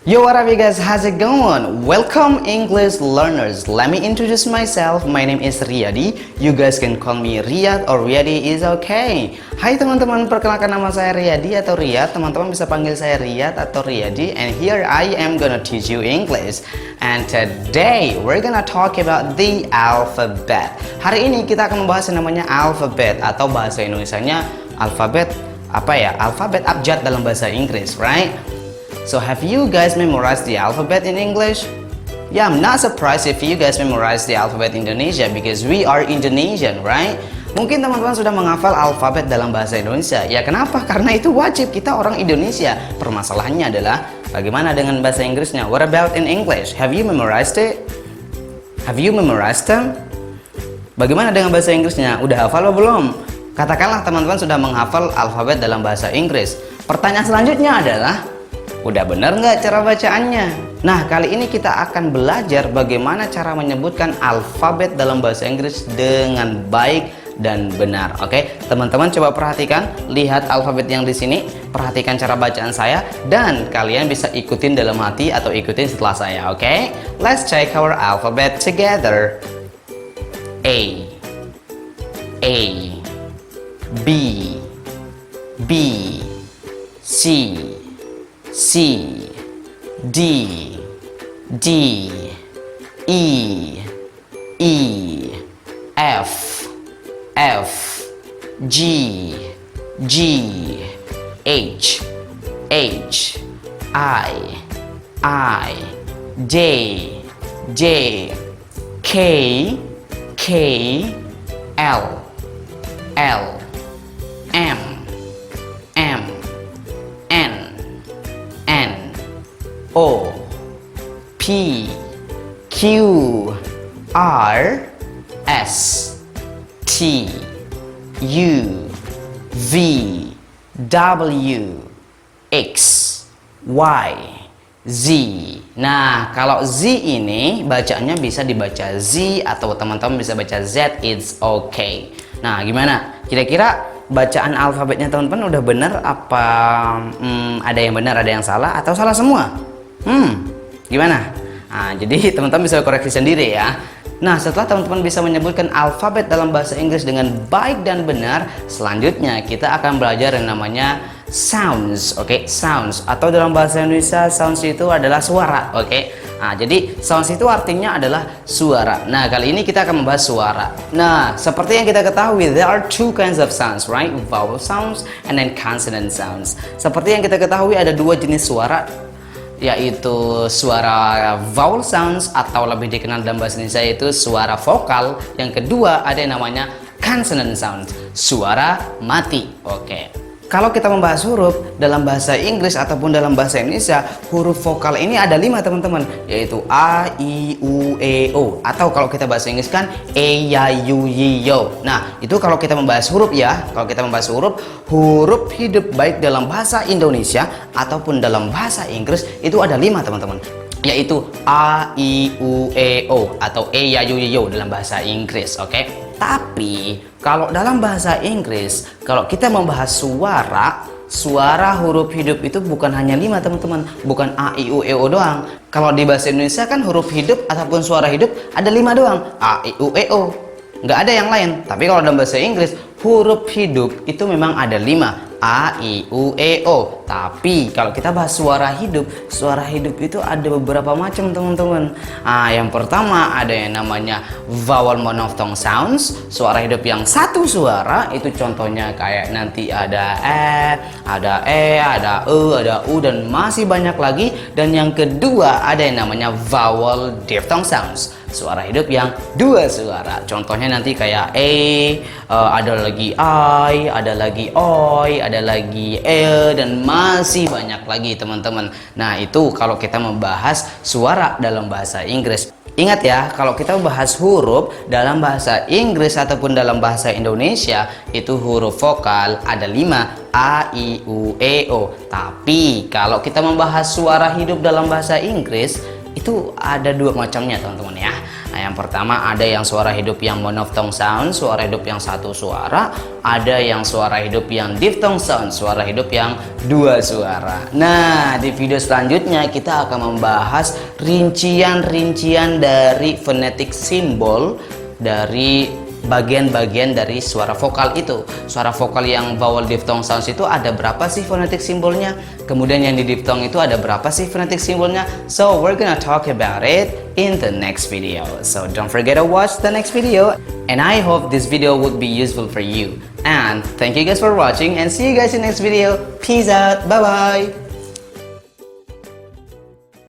Yo, what up you guys, how's it going? Welcome English learners. Let me introduce myself. My name is Riyadi. You guys can call me Riyad or Riyadi is okay. Hai teman-teman, perkenalkan nama saya Riyadi atau Riyad. Teman-teman bisa panggil saya Riyad atau Riyadi. And here I am gonna teach you English. And today we're gonna talk about the alphabet. Hari ini kita akan membahas yang namanya alphabet atau bahasa Indonesianya alfabet apa ya? Alfabet abjad dalam bahasa Inggris, right? So have you guys memorized the alphabet in English? Yeah, I'm not surprised if you guys memorize the alphabet in Indonesia because we are Indonesian, right? Mungkin teman-teman sudah menghafal alfabet dalam bahasa Indonesia. Ya kenapa? Karena itu wajib, kita orang Indonesia. Permasalahannya adalah bagaimana dengan bahasa Inggrisnya? What about in English? Have you memorized it? Have you memorized them? Bagaimana dengan bahasa Inggrisnya? Udah hafal atau belum? Katakanlah teman-teman sudah menghafal alfabet dalam bahasa Inggris. Pertanyaan selanjutnya adalah, udah benar nggak cara bacaannya? Nah, kali ini kita akan belajar bagaimana cara menyebutkan alfabet dalam bahasa Inggris dengan baik dan benar. Oke, teman-teman coba perhatikan, lihat alfabet yang di sini, perhatikan cara bacaan saya, dan kalian bisa ikutin dalam hati atau ikutin setelah saya. Oke, let's check our alphabet together. A, B, C, D, E, F, G, H, I, J, K, L, M, O, P, Q, R, S, T, U, V, W, X, Y, Z. Nah, kalau Z ini bacanya bisa dibaca Z atau teman-teman bisa baca Z, it's okay. Nah, gimana? Kira-kira bacaan alfabetnya teman-teman udah bener apa ada yang benar, ada yang salah, atau salah semua? Gimana? Nah, jadi teman-teman bisa koreksi sendiri ya. Nah, setelah teman-teman bisa menyebutkan alfabet dalam bahasa Inggris dengan baik dan benar, selanjutnya kita akan belajar yang namanya sounds. Oke, sounds, atau dalam bahasa Indonesia sounds itu adalah suara. Oke. Nah, jadi sounds itu artinya adalah suara. Nah, kali ini kita akan membahas suara. Nah, seperti yang kita ketahui, there are two kinds of sounds, right? Vowel sounds and then consonant sounds. Seperti yang kita ketahui ada dua jenis suara, yaitu suara vowel sounds atau lebih dikenal dalam bahasa Indonesia itu suara vokal. Yang kedua ada yang namanya consonant sounds, suara mati. Oke. Kalau kita membahas huruf dalam bahasa Inggris ataupun dalam bahasa Indonesia, huruf vokal ini ada 5 teman-teman, yaitu A, I, U, E, O. Atau kalau kita bahasa Inggris kan E, Y, U, Y, O. Nah, itu kalau kita membahas huruf ya. Kalau kita membahas huruf hidup baik dalam bahasa Indonesia ataupun dalam bahasa Inggris itu ada 5 teman-teman, yaitu A, I, U, E, O atau E, Y, U, Y, O dalam bahasa Inggris. Oke. Tapi kalau dalam bahasa Inggris, kalau kita membahas suara huruf hidup itu bukan hanya 5 teman-teman, bukan A, I, U, E, O doang. Kalau di bahasa Indonesia kan huruf hidup ataupun suara hidup ada 5 doang, A, I, U, E, O, nggak ada yang lain. Tapi kalau dalam bahasa Inggris huruf hidup itu memang ada 5, A, I, U, E, O. Tapi kalau kita bahas suara hidup itu ada beberapa macam teman-teman. Nah, yang pertama ada yang namanya vowel monophthong sounds, suara hidup yang satu suara. Itu contohnya kayak nanti ada ada ada U, dan masih banyak lagi. Dan yang kedua ada yang namanya vowel diphthong sounds, suara hidup yang 2 suara. Contohnya nanti kayak ada lagi I, ada lagi oi, ada lagi dan masih banyak lagi teman-teman. Nah, itu kalau kita membahas suara dalam bahasa Inggris. Ingat ya, kalau kita membahas huruf dalam bahasa Inggris ataupun dalam bahasa Indonesia, itu huruf vokal ada 5, A, I, U, E, O. Tapi kalau kita membahas suara hidup dalam bahasa Inggris, itu ada 2 macamnya teman-teman ya. Nah, yang pertama ada yang suara hidup yang monophthong sound, suara hidup yang satu suara. Ada yang suara hidup yang diphthong sound, suara hidup yang dua suara. Nah, di video selanjutnya kita akan membahas rincian-rincian dari phonetic symbol dari bagian-bagian dari suara vokal itu. Suara vokal yang vowel diphthong sounds itu ada berapa sih phonetic simbolnya? Kemudian yang di diphthong itu ada berapa sih phonetic simbolnya? So we're gonna talk about it in the next video. So don't forget to watch the next video. And I hope this video would be useful for you. And thank you guys for watching and see you guys in the next video. Peace out. Bye bye.